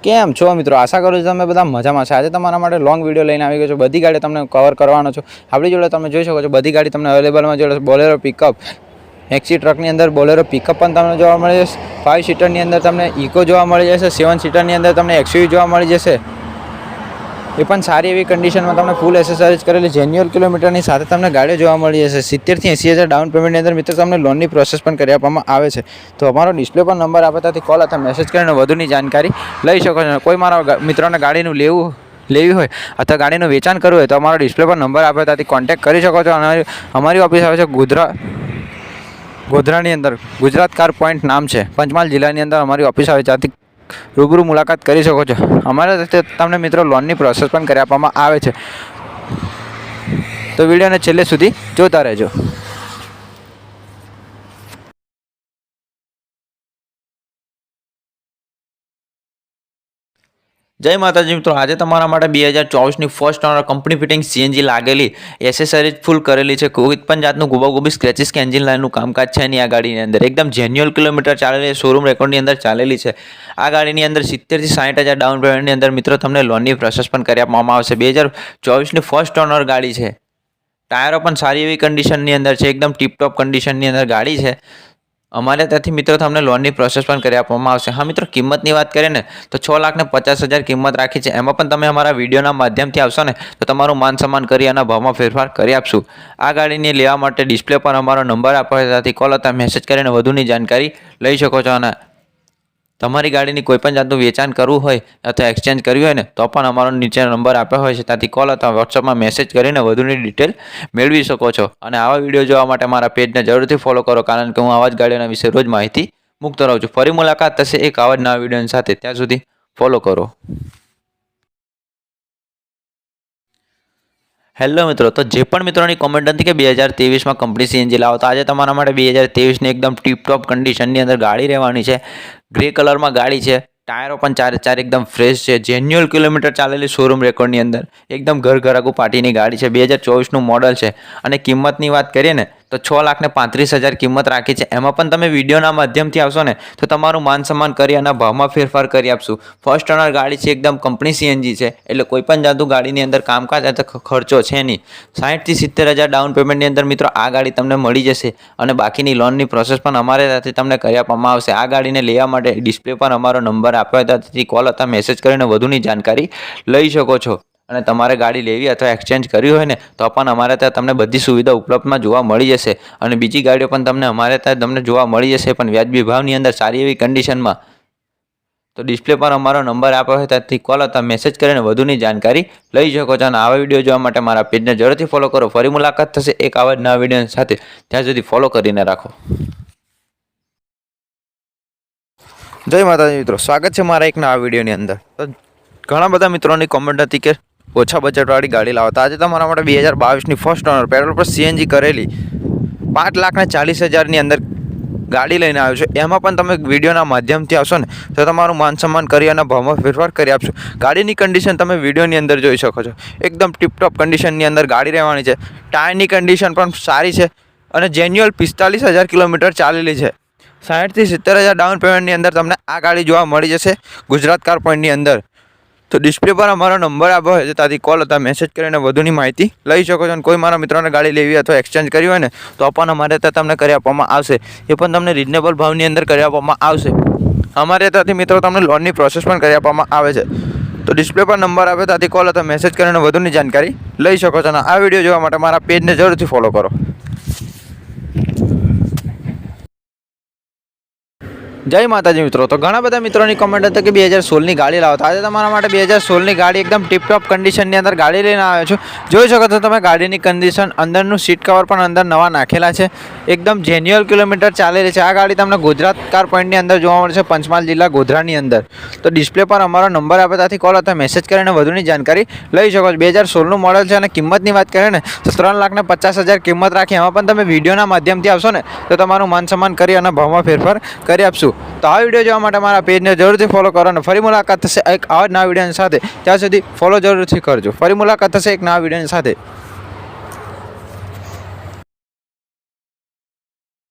કેમ છો મિત્રો? આશા કરું છું તમે બધા મજામાં છે। આજે તમારા માટે લોંગ વિડીયો લઈને આવી ગયો છું। બધી ગાડી તમને કવર કરવાનો છું। આપણી જોડે તમે જોઈ શકો છો બધી ગાડી તમને અવેલેબલમાં જોડે બોલેરો પિકઅપ, મેક્સી ટ્રકની અંદર બોલેરો પિકઅપ પણ તમને જોવા મળી જશે। 5 સીટરની અંદર તમને ઇકો જોવા મળી જશે। 7 સીટરની અંદર તમને એક્સયુવી જોવા મળી જશે। એ પણ સારી એવી કન્ડિશનમાં તમને ફૂલ એસેસરીઝ કરેલી જેન્યુઅલ કિલોમીટરની સાથે તમને ગાડીઓ જોવા મળી જશે। 70 થી 80,000 ડાઉન પેમેન્ટની અંદર મિત્રો તમને લોનની પ્રોસેસ પણ કરી આપવામાં આવે છે। તો અમારો ડિસ્પ્લે પર નંબર આપે ત્યાંથી કોલ અથવા મેસેજ કરીને વધુની જાણકારી લઈ શકો છો। કોઈ મારા મિત્રોને ગાડીનું લેવી હોય અથવા ગાડીનું વેચાણ કરવું હોય તો અમારો ડિસ્પ્લે પર નંબર આપે ત્યાંથી કોન્ટેક્ટ કરી શકો છો। અને અમારી ઓફિસ આવે છે ગોધરાની અંદર, ગુજરાત કાર પોઈન્ટ નામ છે। પંચમહાલ જિલ્લાની અંદર અમારી ઓફિસ આવે ત્યાંથી રૂબરૂ મુલાકાત કરી શકો છો। અમારા તમને મિત્રો લોનની પ્રોસેસ પણ કરી આપવામાં આવે છે। તો વિડીયોને છેલ્લે સુધી જોતા રહેજો। જય માતાજી મિત્રો, આજે તમારા માટે 2024ની first owner company fitting CNG લાગેલી એસેસરીઝ ફૂલ કરેલી છે। કોઈ પણ જાતનું ગુબાગુબી સ્ક્રેચિસ કે એન્જિન લાઇનનું કામકાજ છે નહીં આ ગાડીની અંદર। એકદમ જેન્યુઅલ કિલોમીટર ચાલેલી, શોરૂમ રેકોર્ડની અંદર ચાલેલી છે। આ ગાડીની અંદર 70 થી 60,000 ડાઉન પેમેન્ટની અંદર મિત્રો તમને લોનની પ્રોસેસ પણ કરી આપવામાં આવશે। 2024ની ફર્સ્ટ ઓનર ગાડી છે। ટાયરો પણ સારી એવી કન્ડિશનની અંદર છે, એકદમ ટીપટોપ કન્ડિશનની અંદર ગાડી છે। અમારે ત્યાંથી મિત્રો તમને લોનની પ્રોસેસ પણ કરી આપવામાં આવશે। હા મિત્રો, કિંમતની વાત કરીએ ને તો 6,50,000 કિંમત રાખી છે। એમાં પણ તમે અમારા વિડીયોના માધ્યમથી આવશો ને તો તમારું માન સન્માન કરી અને ભાવમાં ફેરફાર કરી આપશું। આ ગાડીને લેવા માટે ડિસ્પ્લે પર અમારો નંબર આપો હોય ત્યાંથી કોલ અથવા મેસેજ કરીને વધુની જાણકારી લઈ શકો છો। અને તમારી ગાડીની કોઈપણ જાતનું વેચાણ કરવું હોય અથવા એક્સચેન્જ કરવી હોય ને તો પણ અમારો નીચે નંબર આપ્યો હોય છે ત્યાંથી કોલ અથવા વોટ્સઅપમાં મેસેજ કરીને વધુની ડિટેલ મેળવી શકો છો। અને આવા વિડીયો જોવા માટે મારા પેજને જરૂરથી ફોલો કરો, કારણ કે હું આવા જ ગાડીઓના વિશે રોજ માહિતી મૂકતો રહું છું। ફરી મુલાકાત થશે એક આવા જ નવા વિડીયો સાથે, ત્યાં સુધી ફોલો કરો। હેલો મિત્રો, તો જે પણ મિત્રોની કોમેન્ટ હતી કે 2023માં કંપની સીએનજી લાવો, તો આજે તમારા માટે 2023ની એકદમ ટીપટોપ કન્ડિશનની અંદર ગાડી રહેવાની છે। ગ્રે કલરમાં ગાડી છે। ટાયરો પણ ચારે એકદમ ફ્રેશ છે। જેન્યુઅલ કિલોમીટર ચાલેલી શોરૂમ રેકોર્ડની અંદર એકદમ ઘરઘરાકુ પાર્ટીની ગાડી છે। 2024નું મોડલ છે। અને કિંમતની વાત કરીએ ને તો 6,35,000 કિંમત રાખી છે। એમાં પણ તમે વિડીયોના માધ્યમથી આવશો ને તો તમારું માન સન્માન કરી અને ભાવમાં ફેરફાર કરી આપશું। ફર્સ્ટ ઓનર ગાડી છે, એકદમ કંપની સીએનજી છે, એટલે કોઈ પણ જાતનું ગાડીની અંદર કામકાજ અથવા ખર્ચો છે નહીં। 60,000 થી 70,000 ડાઉન પેમેન્ટની અંદર મિત્રો આ ગાડી તમને મળી જશે। અને બાકીની લોનની પ્રોસેસ પણ અમારે ત્યાંથી તમને કરી આપવામાં આવશે। આ ગાડીને લેવા માટે ડિસ્પ્લે પર અમારો નંબર આપ્યો હોય ત્યાંથી કોલ અથવા મેસેજ કરીને વધુની જાણકારી લઈ શકો છો। અને તમારે ગાડી લેવી અથવા એક્સચેન્જ કરવી હોય ને તો પણ અમારે ત્યાં તમને બધી સુવિધા ઉપલબ્ધમાં જોવા મળી જશે। અને બીજી ગાડીઓ પણ તમને અમારે ત્યાં તમને જોવા મળી જશે, પણ વ્યાજબી ભાવની અંદર સારી એવી કન્ડિશનમાં। તો ડિસ્પ્લે પર અમારો નંબર આપ્યો હોય ત્યાંથી કોલ અથવા મેસેજ કરીને વધુની જાણકારી લઈ શકો છો। અને આવા વિડીયો જોવા માટે મારા પેજને જરૂરથી ફોલો કરો। ફરી મુલાકાત થશે એક આવા જ નવા વિડીયો સાથે, ત્યાં સુધી ફોલો કરીને રાખો। જય માતાજી મિત્રો, સ્વાગત છે મારા એક નવા વિડીયોની અંદર। તો ઘણા બધા મિત્રોની કોમેન્ટ હતી કે ઓછા બજેટવાળી ગાડી લાવો, તો આજે તમારા માટે 2022ની ફર્સ્ટ ઓનર પેટ્રોલ પર સીએનજી કરેલી 5,40,000ની અંદર ગાડી લઈને આવ્યો છું। એમાં પણ તમે વિડીયોના માધ્યમથી આવશો ને તો તમારું માન સન્માન કરી અને ભાવમાં ફેરફાર કરી આપશું। ગાડીની કન્ડિશન તમે વિડીયોની અંદર જોઈ શકો છો, એકદમ ટીપટોપ કન્ડિશનની અંદર ગાડી રહેવાની છે। ટાયરની કન્ડિશન પણ સારી છે અને જેન્યુઅલ 45,000 કિલોમીટર ચાલેલી છે। 60,000 થી 70,000 ડાઉન પેમેન્ટની અંદર તમને આ ગાડી જોવા મળી જશે ગુજરાત કાર પોઈન્ટની અંદર। તો ડિસ્પ્લે પર અમારો નંબર આપ્યો હોય છે ત્યાંથી કોલ અથવા મેસેજ કરીને વધુની માહિતી લઈ શકો છો। અને કોઈ મારા મિત્રોને ગાડી લેવી અથવા એક્સચેન્જ કરવી હોય ને તો પણ અમારે ત્યાં તમને કરી આપવામાં આવશે। એ પણ તમને રિઝનેબલ ભાવની અંદર કરી આપવામાં આવશે। અમારે ત્યાંથી મિત્રો તમને લોનની પ્રોસેસ પણ કરી આપવામાં આવે છે। તો ડિસ્પ્લે પર નંબર આપે ત્યાંથી કોલ અથવા મેસેજ કરીને વધુની જાણકારી લઈ શકો છો। અને આ વિડીયો જોવા માટે મારા પેજને જરૂરથી ફોલો કરો। જય માતાજી મિત્રો, તો ઘણા બધા મિત્રોની કોમેન્ટ હતી કે 2016ની ગાડી લાવો, તો આજે તમારા માટે 2016ની ગાડી એકદમ ટીપટોપ કન્ડિશનની અંદર ગાડી લઈને આવ્યો છું। જોઈ શકો છો તમે ગાડીની કન્ડિશન, અંદરનું સીટ કવર પણ અંદર નવા નાખેલા છે। એકદમ જેન્યુઅલ કિલોમીટર ચાલેલી છે। આ ગાડી તમને ગુજરાત કાર પોઈન્ટની અંદર જોવા મળશે, પંચમહાલ જિલ્લા ગોધરાની અંદર। તો ડિસ્પ્લે પર અમારો નંબર આપે ત્યાંથી કોલ અથવા મેસેજ કરીને વધુની જાણકારી લઈ શકો છો। 2016નું મોડલ છે અને કિંમતની વાત કરીએ ને તો 3,50,000 કિંમત રાખી। એમાં પણ તમે વિડીયોના માધ્યમથી આવશો ને તો તમારું માન સન્માન કરી અને ભાવમાં ફેરફાર કરી આપશું। તો આ વિડીયો જોવા માટે મારા પેજને જરૂરથી ફોલો કરો। અને ફરી મુલાકાત થશે એક આવા જ નવા વિડીયો સાથે, ત્યાં સુધી ફોલો જરૂરથી કરજો। ફરી મુલાકાત થશે એક નવા વિડીયો સાથે।